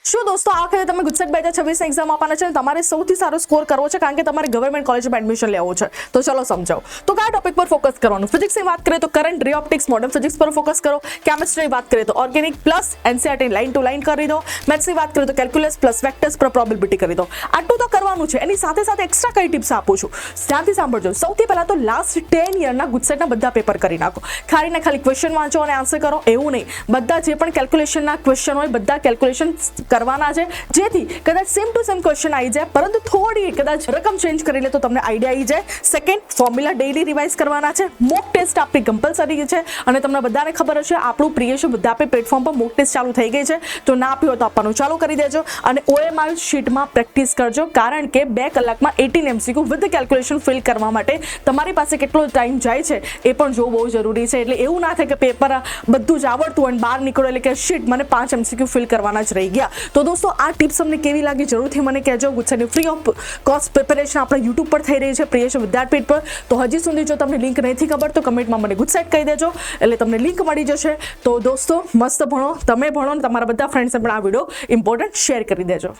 શું દોસ્તો આ વખતે તમે ગુજસેટ 2026 એક્ઝામ આપવાના છે, તમારે સૌથી સારો સ્કોર કરવો છે કારણ કે તમારે ગવર્મેન્ટ કોલેજમાં એડમિશન લેવું છે. તો ચલો સમજાવો. તો કયા ટોપિક પર ફોકસ કરવાનું? ફિઝિક્સની વાત કરીએ તો કરંટ, રે ઓપ્ટિક્સ, મોડર્ન ફિઝિક્સ પર ફોકસ કરો. કેમિસ્ટ્રીની વાત કરીએ તો organic plus NCERT line to line કરી દો. મેથ્સની વાત કરીએ તો કેલ્ક્યુલસ પ્લસ વેક્ટર્સ પર પ્રોબેબિલિટી કરી દો. આટલું તો કરવાનું છે. એની સાથે સાથે એક્સ્ટ્રા કઈ ટિપ્સ આપું છું, ધ્યાનથી સાંભળજો. સૌથી પહેલા તો લાસ્ટ 10 યરના ગુજસેટના બધા પેપર કરી નાખો. ખાલી ક્વેશ્ચન વાંચો અને આન્સર કરો એવું નહીં. બધા જે પણ કેલ્ક્યુલેશનના ક્વેશ્ચન હોય બધા કેલ્ક્યુલેશન કરવાના છે, જેથી કદાચ સેમ ટુ સેમ ક્વેશ્ચન આવી જાય પરંતુ થોડી કદાચ રકમ ચેન્જ કરી લે તો તમને આઈડિયા આવી જાય. સેકન્ડ, ફોર્મ્યુલા ડેઈલી રિવાઇઝ કરવાના છે. મોક ટેસ્ટ આપણી કમ્પલસરી છે અને તમને બધાને ખબર હશે આપણું પ્રિય બધા આપે પ્લેટફોર્મ પર મોક ટેસ્ટ ચાલુ થઈ ગઈ છે. તો ના આપ્યું હોય તો આપવાનું ચાલુ કરી દેજો અને OMR શીટમાં પ્રેક્ટિસ કરજો કારણ કે 2 કલાકમાં 18 MCQ વિથ કેલ્ક્યુલેશન ફિલ કરવા માટે તમારી પાસે કેટલો ટાઈમ જાય છે એ પણ જોવું બહુ જરૂરી છે. એટલે એવું ના થાય કે પેપર બધું જ આવડતું હોય અને બહાર નીકળો એટલે કે શીટ મને 5 MCQ ફિલ કરવાના જ રહી ગયા. તો દોસ્તો આ ટિપ્સ તમને કેવી લાગી જરૂરથી મને કહેજો. ગુજસેટની ફ્રી ઓફ કોસ્ટ પ્રિપેરેશન આપણા યુટ્યુબ પર થઈ રહી છે પ્રિયેશ વિદ્યાપીઠ પર. તો હજી સુધી જો તમને લિંક નથી ખબર તો કમેન્ટમાં મને ગુજસેટ કહી દેજો એટલે તમને લિંક મળી જશે. તો દોસ્તો મસ્ત ભણો, તમે ભણો અને તમારા બધા ફ્રેન્ડ્સને પણ આ વિડીયો ઇમ્પોર્ટન્ટ શેર કરી દેજો.